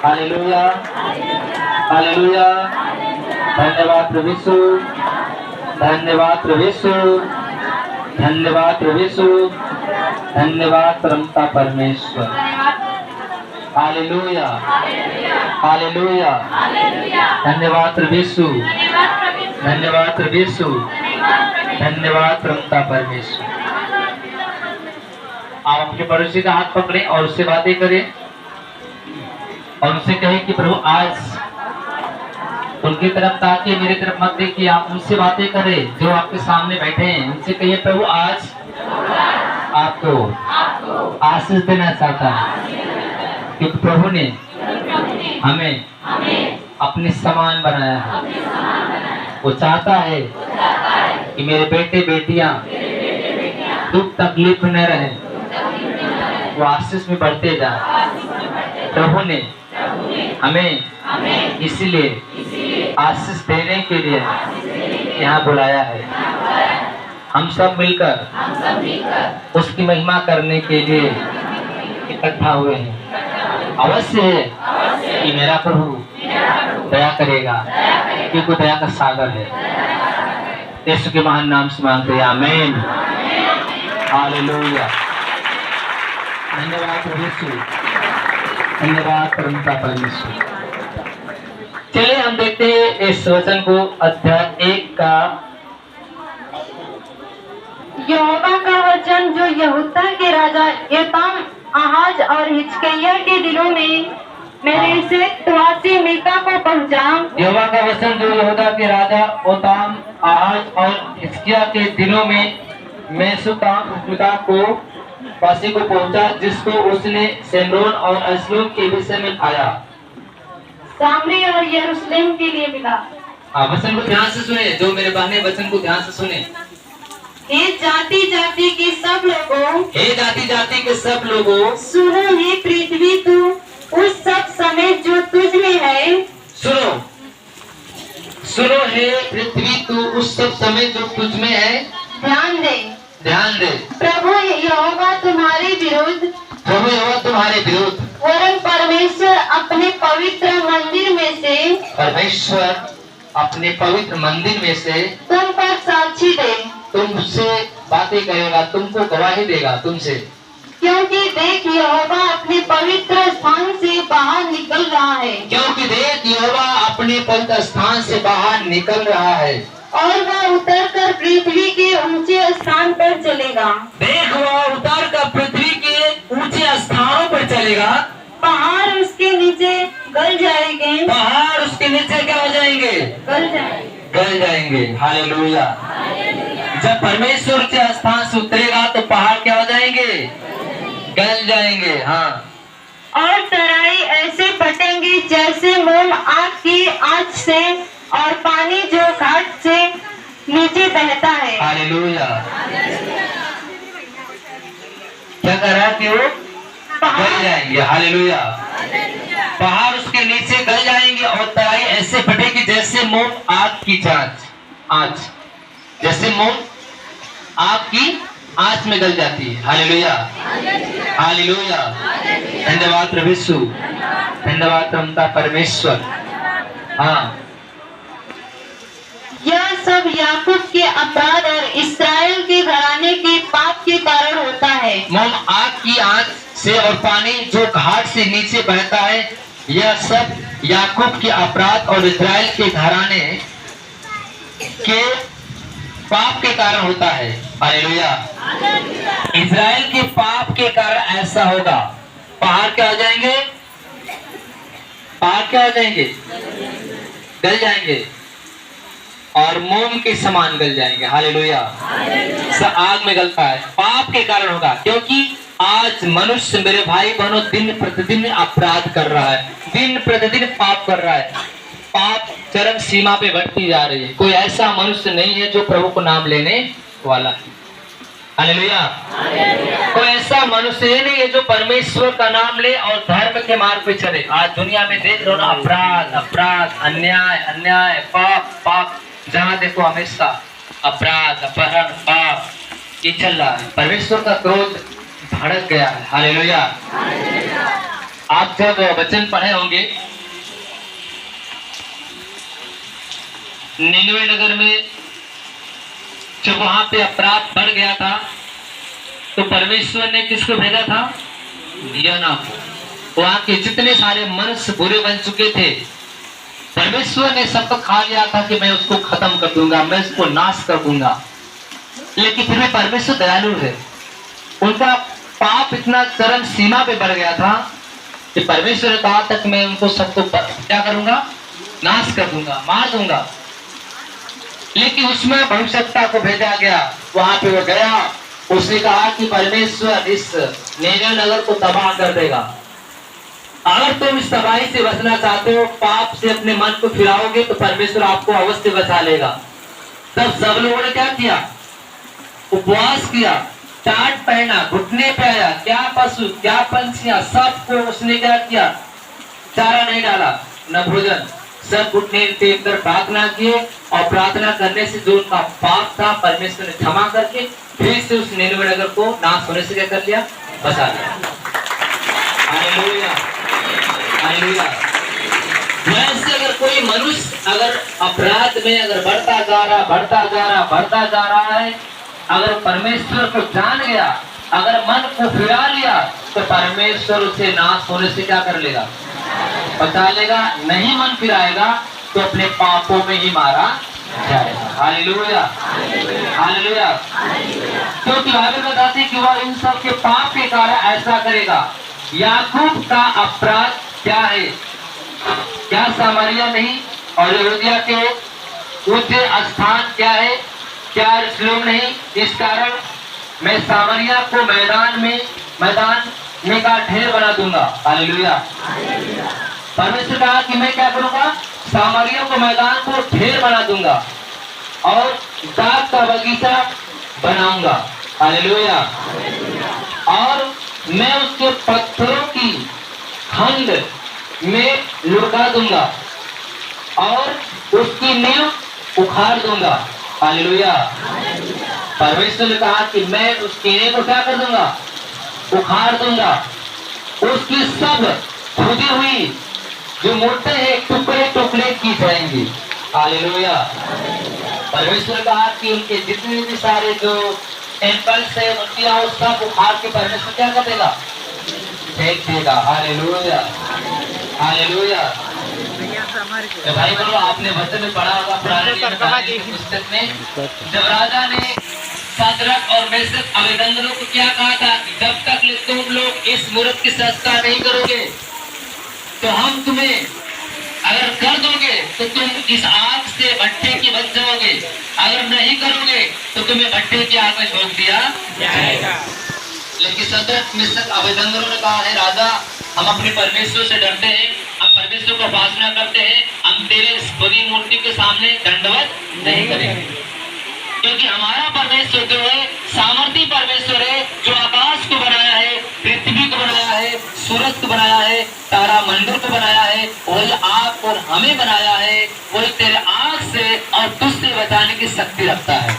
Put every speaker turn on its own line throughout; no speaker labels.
Hallelujah, hallelujah. धन्यवाद प्रभु यीशु, धन्यवाद प्रभु यीशु, धन्यवाद प्रभु यीशु, धन्यवाद परमता परमेश्वर। हालेलुया, हालेलुया, धन्यवाद प्रभु यीशु, धन्यवाद प्रभु यीशु, धन्यवाद परमता परमेश्वर। आप अपने पड़ोसी का हाथ पकड़ें और उससे बातें करें और उनसे कहें कि प्रभु आज उनकी तरफ ताकिए, मेरी तरफ मत देखिए। आप उनसे बातें करें जो आपके सामने बैठे हैं, उनसे कहिए प्रभु आज आपको आशीष देना चाहता है क्योंकि प्रभु ने हमें अपने समान बनाया है। वो चाहता है कि मेरे बेटे बेटियां दुख तकलीफ में न रहे, वो आशीष में बढ़ते जाए। प्रभु ने हमें इसीलिए आशीष देने के लिए यहाँ बुलाया है। हम सब मिलकर उसकी महिमा करने के लिए इकट्ठा हुए हैं। अवश्य है कि मेरा प्रभु दया करेगा क्योंकि दया का सागर है। यीशु के महान नाम से मांगते हैं, आमीन, हालेलुया। धन्यवाद प्रभु यीशु, धन्यवाद परमता परमेश्वर। चलिए हम देखते हैं इस वचन को, अध्याय 1 का।
यहोवा का वचन जो यहूदा के राजा योताम, आहाज और हिजकिय्याह के दिनों में मेरे से तुआसी मीका को पहुंचा।
यहोवा का वचन जो यहूदा के राजा योताम, आहाज और हिजकिय्याह के दिनों में मेसुपोटामिया को वासी को पहुंचा, जिसको उसने शेमरोन और अश्लोम के विषय में खाया,
सामरी और यरूशलेम के लिए मिला।
वचन को ध्यान से सुने, जो मेरे बहने वचन को ध्यान से सुने।
हे जाति जाति के सब लोगों,
हे जाति जाति के सब लोगों,
सुनो हे पृथ्वी तू उस सब समेत जो तुझ में है।
सुनो, सुनो हे पृथ्वी तू उस सब समेत जो तुझ में है।
ध्यान दे,
ध्यान दे।
प्रभु यहोवा तुम्हारे विरुद्ध,
प्रभु यहोवा तुम्हारे विरुद्ध,
वरन परमेश्वर अपने पवित्र मंदिर में से,
परमेश्वर अपने पवित्र मंदिर में से
तुम पर साक्षी दे,
तुमसे बातें करेगा, तुमको गवाही देगा तुमसे।
क्योंकि देख यहोवा अपने पवित्र स्थान से बाहर निकल रहा है।
क्योंकि देख यहोवा अपने पवित्र स्थान से बाहर निकल रहा है
और वह उतरकर पृथ्वी के ऊंचे स्थान पर चलेगा।
देख वह उतर कर पृथ्वी के ऊंचे स्थानों पर चलेगा।
पहाड़ उसके नीचे गल जाएंगे,
पहाड़ उसके नीचे क्या हो जाएंगे?
गल जाएंगे,
गल जाएंगे। हालेलुया। जब परमेश्वर के स्थान से उतरेगा तो पहाड़ क्या हो जाएंगे? गल जाएंगे। हाँ,
और तराई ऐसे फटेंगी जैसे मोम आग की आंच से, और पानी जो घाट से नीचे बहता है।
हालेलुया। क्या कर रहा है कि वो गल जाएंगे। हालेलुया। पहाड़ उसके नीचे गल जाएंगे और तराई ऐसे फटेगी जैसे मोम आग की आंच, जैसे मोम आग की आंच में गल जाती है। Hallelujah, hallelujah. धन्यवाद प्रभु यीशु, धन्यवाद परमता परमेश्वर। हाँ,
यह सब याकूब के अपराध और इस्राएल के घराने के पाप के कारण होता है।
मोम आग की आंच से और पानी जो घाट से नीचे बहता है, यह सब याकूब के अपराध और इस्राएल के घराने के पाप के कारण होता है। हालेलुया। इस्राएल के पाप के कारण ऐसा होगा। पहाड़ क्या हो जाएंगे? पहाड़ क्या हो जाएंगे? गल जाएंगे और मोम के समान गल जाएंगे। हालेलुया। आग में गलता है, पाप के कारण होगा। क्योंकि आज मनुष्य, मेरे भाई बहनों, दिन प्रतिदिन अपराध कर रहा है, दिन प्रतिदिन पाप कर रहा है। पाप चरम सीमा पे बढ़ती जा रही है। कोई ऐसा मनुष्य नहीं है जो प्रभु को नाम लेने वाला है। हालेलुया। कोई ऐसा मनुष्य नहीं है जो परमेश्वर का नाम ले और धर्म के मार्ग पे चले। आज दुनिया में देख रहे हो ना, अपराध अपराध, अन्याय अन्याय, पाप पाप, जहाँ देखो हमेशा अपराध अपहरण पाप, ये चल रहा है। परमेश्वर का क्रोध भड़क गया है। हालेलुया। आप जब वचन पढ़े होंगे, नीनवे नगर में जब वहां पे अपराध बढ़ गया था तो परमेश्वर ने किसको भेजा था? योना को। वहां के जितने सारे मनुष्य बुरे बन चुके थे, परमेश्वर ने शपथ खा लिया था कि मैं उसको खत्म कर दूंगा, मैं उसको नाश कर दूंगा। लेकिन फिर भी परमेश्वर दयालु है। उनका पाप इतना चरम सीमा पे बढ़ गया था कि परमेश्वर ने कहा तक मैं उनको सबको क्या करूंगा? नाश कर दूंगा, मार दूंगा। लेकिन उसमें भविष्यवक्ता को भेजा गया, वहां पे वो गया, उसने कहा कि परमेश्वर इस नीनवे नगर को तबाह कर देगा। अगर तुम इस तबाही से बचना चाहते हो, पाप से अपने मन को फिराओगे तो परमेश्वर आपको अवश्य बचा लेगा। तब सब लोगों ने क्या किया? उपवास किया, टाट पहना, घुटने पे आया, क्या पशु क्या पंछियां सबको उसने क्या किया? चारा नहीं डाला, न भोजन, सब घुटने टेक कर प्रार्थना किए और प्रार्थना करने से जो उनका पाप था परमेश्वर ने क्षमा करके फिर से उस नीनवे नगर को नाश होने से क्या कर लिया? बचा लिया। Hallelujah, hallelujah. वैसे अगर कोई मनुष्य अगर अपराध में अगर बढ़ता जा रहा है, अगर परमेश्वर को जान गया, अगर मन को फिरा लिया, तो परमेश्वर उसे नाश होने से क्या कर लेगा? बचा लेगा। नहीं मन फिराएगा तो अपने पापों में ही मारा जाएगा। Hallelujah, hallelujah. क्योंकि बाइबल बताती है कि वह इन सब के पाप के कारण ऐसा करेगा। याकूब का अपराध क्या है? क्या सामरिया नहीं और यहूदिया के ऊंचे स्थान क्या है? क्या यरूशलेम नहीं? इस कारण मैं सामरिया को मैदान में का ढेर बना दूंगा। हालेलुया। परमेश्वर कहा कि मैं क्या करूंगा? सामरिया को मैदान को ढेर बना दूंगा और दाग का बगीचा बनाऊंगा। हालेलुया। और मैं उसके पत्थरों की खंड में लुढ़का दूंगा और उसकी नींव उखाड़ दूंगा। हालेलुया। परमेश्वर ने कहा कि मैं उस कीड़े को क्या कर दूंगा? उखाड़ दूंगा। उसकी सब खुदी हुई जो मूर्तें हैं टुकड़े टुकड़े की जाएंगी। हालेलुया। परमेश्वर ने कहा कि उनके जितने भी सारे जो टेम्पल्स है मूर्तियां सब उखाड़ के परमेश्वर क्या कर देगा? फेंक देगा। Hallelujah, hallelujah. तो भाई बोलो, आपने वचन में पढ़ा होगा पुराने नियम की पुस्तक में, जब राजा ने शाद्रक और मेशक अबेदनगो को क्या कहा था? जब तक तुम लोग इस मूर्त की सजदा नहीं करोगे तो हम तुम्हें अगर कर दोगे तो तुम इस आग से भट्ठे की बच जाओगे, अगर नहीं करोगे तो तुम्हें भट्ठे की आग में झोंक दिया जाएगा। लेकिन शाद्रक मेशक अबेदनगो ने कहा है, राजा हम अपने परमेश्वर से डरते हैं, हम परमेश्वर को उपासना करते हैं, हम तेरे खुदी मूर्ति के सामने दंडवत नहीं करेंगे। क्योंकि हमारा परमेश्वर जो है सामर्थी परमेश्वर है, जो आकाश को बनाया है, पृथ्वी को बनाया है, सूरज को बनाया है, तारा मंडल को बनाया है, वही आप और हमें बनाया है, वही तेरे आग से और तुझसे बचाने की शक्ति रखता है।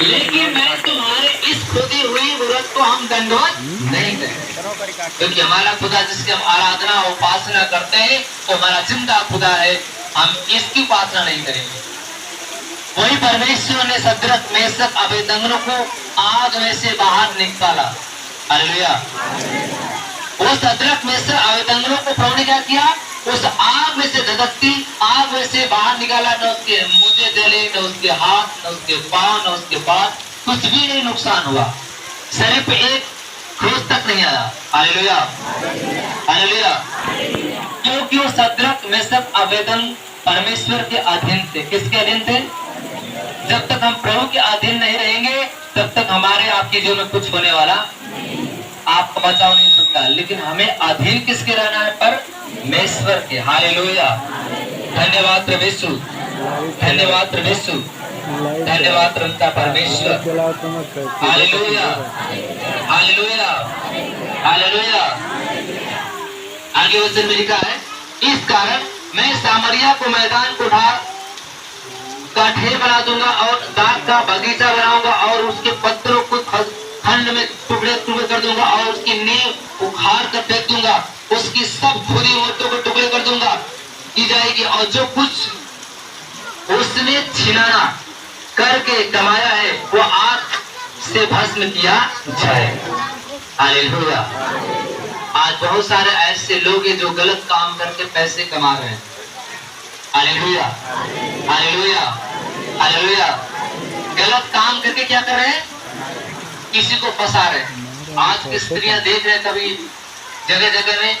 लेकिन मैं तुम्हारे इस खुदी हुई मूर्त को हम दंडवत नहीं करेंगे, क्योंकि हमारा खुदा जिसकी हम आराधना उपासना करते हैं वो हमारा जिंदा खुदा है, हम इसकी उपासना नहीं करेंगे। वही परमेश्वर ने शाद्रक मेशक अबेदनगो को आग में से बाहर निकाला। हालेलुया। वो शाद्रक मेशक अबेदनगो को प्रभु ने क्या किया? उस आग में से धधकती आग में से बाहर निकाला। न उसके मुझे जले, न उसके हाथ, न उसके पांव, न उसके पाद, कुछ भी नहीं नुकसान हुआ। शरीर पे एक रोज तक नहीं आया। Hallelujah, hallelujah. क्योंकि वो शाद्रक मेशक अबेदनगो परमेश्वर के अधीन थे। किसके अधीन थे? जब तक हम प्रभु के अधीन नहीं रहेंगे तब तक हमारे आपके जीवन में कुछ होने वाला आपको बचाव नहीं सकता। लेकिन हमें अधीन किसके रहना है? परमेश्वर के। हालेलुया। धन्यवाद प्रभु यीशु, धन्यवाद प्रभु यीशु, धन्यवाद प्रभु परमेश्वर। Hallelujah, hallelujah, hallelujah. आगे वचन में लिखा है, इस कारण मैं सामरिया को मैदान को ढेर बना दूंगा और दाग का बगीचा बनाऊंगा और उसके पत्थरों को खंड में टुकड़े टुकड़े कर दूंगा और उसकी नींव उखाड़ कर फेंक दूंगा, उसकी सब खुदी औरतों को टुकड़े कर दूंगा की जाएगी, और जो कुछ उसने छिनाना करके कमाया है वो आग से भस्म किया जाए। हालेलुया। आज बहुत सारे ऐसे लोग हैं जो गलत काम करके पैसे कमा रहे हैं। Hallelujah, hallelujah, hallelujah. गलत काम करके क्या कर रहे हैं? किसी को फंसा रहे हैं। आज की स्त्रियां देख रहे हैं, कभी जगह जगह में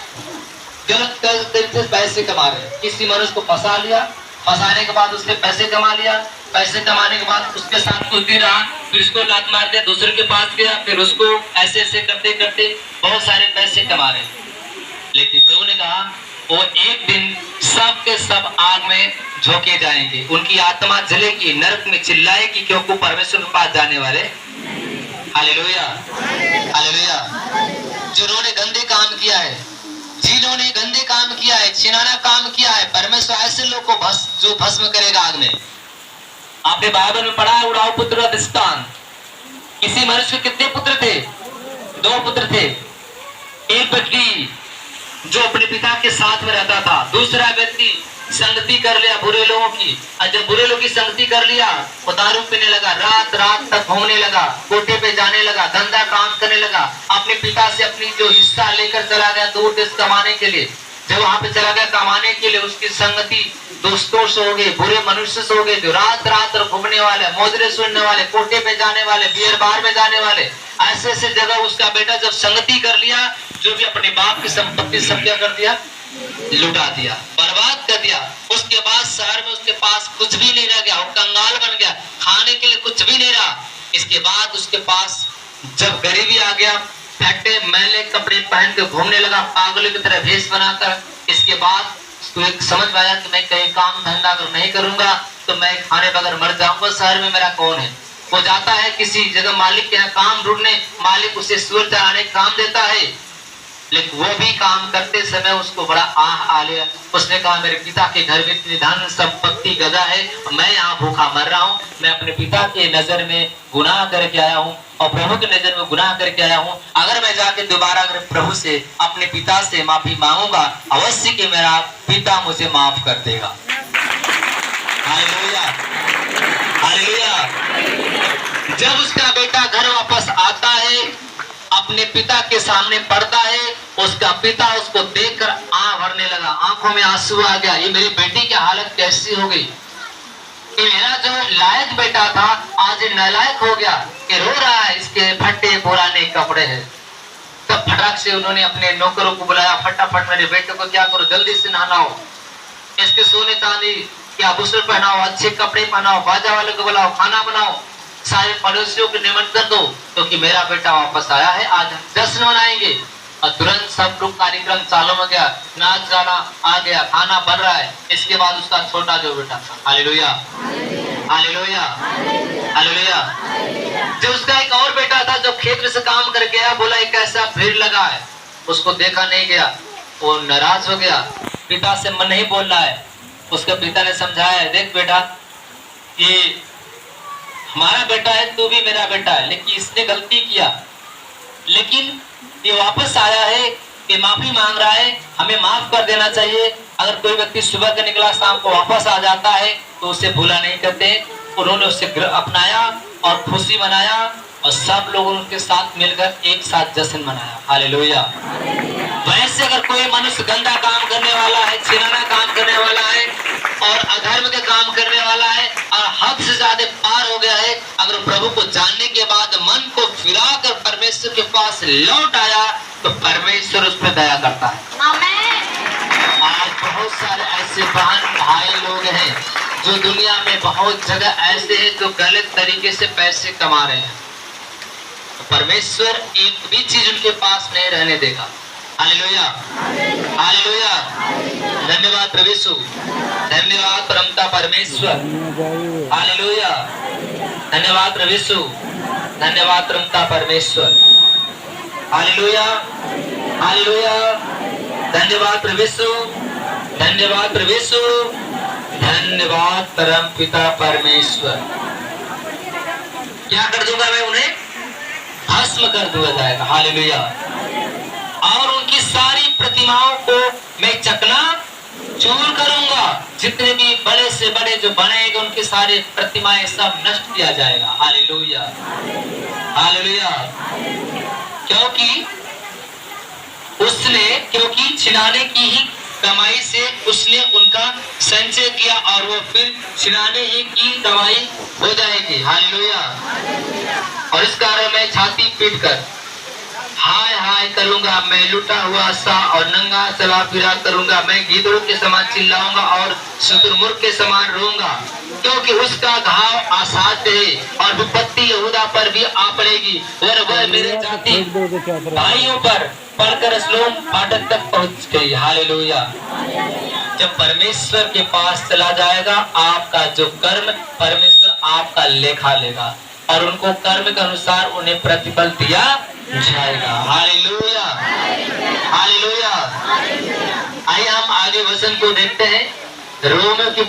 गलत तरीके से पैसे कमा रहे हैं। किसी मनुष्य को फंसा लिया, फंसाने के बाद उससे पैसे कमा लिया, पैसे कमाने के बाद उसके साथ कुछ दिन रहा, फिर उसको लात मार दिया, दूसरे के पास गया, फिर उसको ऐसे ऐसे करते करते बहुत सारे पैसे कमा रहे हैं। लेकिन प्रभु ने कहा वो एक दिन सब के सब आग में झोंके जाएंगे, उनकी आत्मा जलेगी, नरक में चिल्लाएगी, क्योंकि परमेश्वर के पास जाने वाले। Hallelujah, hallelujah. जिन्होंने गंदे काम किया है, जिन्होंने गंदे काम किया है, छिनाना काम किया है, परमेश्वर ऐसे लोग को जो भस्म करेगा आग में। आपने बाइबल में पढ़ा है उड़ाऊ पुत्र का दृष्टांत। किसी मनुष्य के कितने पुत्र थे? 2 पुत्र थे। एक व्यक्ति जो अपने पिता के साथ में रहता था, दूसरा व्यक्ति संगति कर लिया बुरे लोगों की, और जब बुरे लोगों की संगति कर लिया वो दारू पीने लगा, रात रात तक घूमने लगा, कोठे पे जाने लगा, धंधा काम करने लगा, अपने पिता से अपनी जो हिस्सा लेकर चला गया दूर देश कमाने के लिए। जब वहां पे चला गया कमाने के लिए, उसकी संगति दोस्तों से हो गए, बुरे मनुष्य से हो गए, जो रात रात घूमने वाले, मोजरे सुनने वाले, कोठे पे जाने वाले, बियर बार में जाने वाले, ऐसे ऐसे जगह उसका बेटा जब संगति कर लिया, जो भी अपने बाप की संपत्ति सब क्या कर दिया? लुटा दिया, बर्बाद कर दिया। उसके बाद शहर में उसके पास कुछ भी नहीं रह गया, वो कंगाल बन गया, खाने के लिए कुछ भी नहीं रहा। इसके बाद उसके पास जब गरीबी आ गया, फटे मैले कपड़े पहन के घूमने लगा, पागलों की तरह भेष बनाकर। इसके बाद उसको एक समझ में आया कि मैं कहीं काम धंधा अगर नहीं करूंगा तो मैं खाने बगैर मर जाऊंगा, शहर में मेरा कौन है। वो जाता है किसी जगह मालिक के यहाँ काम ढूंढने, मालिक उसे सूअर चराने का काम देता है, लेकिन वो भी काम करते समय उसको बड़ा आह आ लिया। उसने कहा मेरे पिता के घर में इतनी धन संपत्ति गदा है, मैं यहाँ भूखा मर रहा हूँ, मैं अपने पिता के नजर में गुनाह करके आया हूँ और प्रभु के नजर में गुनाह करके आया हूँ। अगर मैं जाके दोबारा अगर प्रभु से अपने पिता से माफी मांगूंगा, अवश्य कि मेरा पिता मुझे माफ कर देगा। Hallelujah, hallelujah. जब उसका बेटा घर वापस आता है, अपने पिता के सामने पड़ता है, उसका पिता उसको देखकर आंख भरने लगा, आंखों में आंसू आ गया। ये मेरी बेटी की हालत कैसी हो गई? कि मेरा जो लायक बेटा था आज नालायक हो गया, कि रो रहा है, इसके फटे पुराने कपड़े हैं। तब फटाक से उन्होंने अपने नौकरों को बुलाया, फटाफट मेरे बेटे को क्या करो, जल्दी से नहलाओ, इसके सोने चांदी के आभूषण पहनाओ, अच्छे कपड़े पहनाओ, बाजा वाले को बुलाओ, खाना बनाओ, सारे पड़ोसियों को निमंत्रण दो, क्योंकि मेरा बेटा वापस आया है, आज हम जश्न मनाएंगे। और तुरंत सब लोग कार्यक्रम चालू हो गया, नाच गाना आ गया, खाना बन रहा है। इसके बाद उसका छोटा जो बेटा था, हालेलुया, हालेलुया, हालेलुया। जो उसका एक और बेटा था जो खेत में से काम करके आया, बोला एक ऐसा भीड़ लगा है, उसको देखा नहीं गया, वो नाराज हो गया, पिता से मन नहीं बोल रहा है। उसके पिता ने समझाया, देख बेटा ये हमारा बेटा है, तू भी मेरा बेटा है, लेकिन इसने गलती किया, लेकिन ये वापस आया है, ये माफी मांग रहा है, हमें माफ कर देना चाहिए। अगर कोई व्यक्ति सुबह का निकला शाम को वापस आ जाता है तो उसे भूला नहीं करते। उन्होंने उसे अपनाया और खुशी मनाया और सब लोगों के साथ मिलकर एक साथ जश्न मनाया। हालेलुया। वैसे अगर कोई मनुष्य गंदा काम करने वाला है, छिनाना काम करने वाला है और अधर्म के काम करने वाला है और हद से ज्यादा पार हो गया है, अगर प्रभु को जानने के बाद मन को फिरा कर परमेश्वर के पास लौट आया तो परमेश्वर उस पर दया करता है। आज बहुत सारे ऐसे बहन भाई लोग हैं जो दुनिया में बहुत जगह ऐसे हैं जो गलत तरीके से पैसे कमा रहे हैं, परमेश्वर एक भी चीज उनके पास नहीं रहने देगा। Hallelujah, hallelujah. धन्यवाद प्रभु यीशु, धन्यवाद परमता परमेश्वर। हालेलुया, धन्यवाद प्रभु यीशु, धन्यवाद परमता परमेश्वर। Hallelujah, hallelujah. धन्यवाद प्रभु यीशु, धन्यवाद प्रभु यीशु, धन्यवाद परम पिता परमेश्वर। क्या कर दूंगा मैं उन्हें? भस्म कर दिया जाएगा। हालेलुया। और उनकी सारी प्रतिमाओं को मैं चकना चूर करूंगा। जितने भी बड़े से बड़े जो बनेंगे उनकी सारी प्रतिमाएं सब नष्ट किया जाएगा। Hallelujah, hallelujah. क्योंकि छिनाने की ही कमाई से उसने उनका संचय किया और वो फिर छिनाने ही की कमाई हो जाएगी। हालेलुया। और इस कारण मैं छाती पीट कर हाय हाय करूंगा, मैं लुटा हुआ सा और नंगा चला फिरा करूंगा, मैं गीदड़ों के समान चिल्लाऊंगा और शुतुरमुर्ग के समान रोऊंगा, क्योंकि उसका घाव असाध्य है और विपत्ति यहूदा पर भी आ पड़ेगी और वह मेरे जाति भाइयों पर पड़कर स्लोम फाटक तक पहुंच गई। हालेलुया। जब परमेश्वर के पास चला जाएगा, आपका जो कर्म परमेश्वर आपका लेखा लेगा और उनको कर्म के अनुसार उन्हें प्रतिफल दिया जाएगा। Hallelujah, hallelujah. आइए हम आगे वचन को देखते हैं। रोमियो की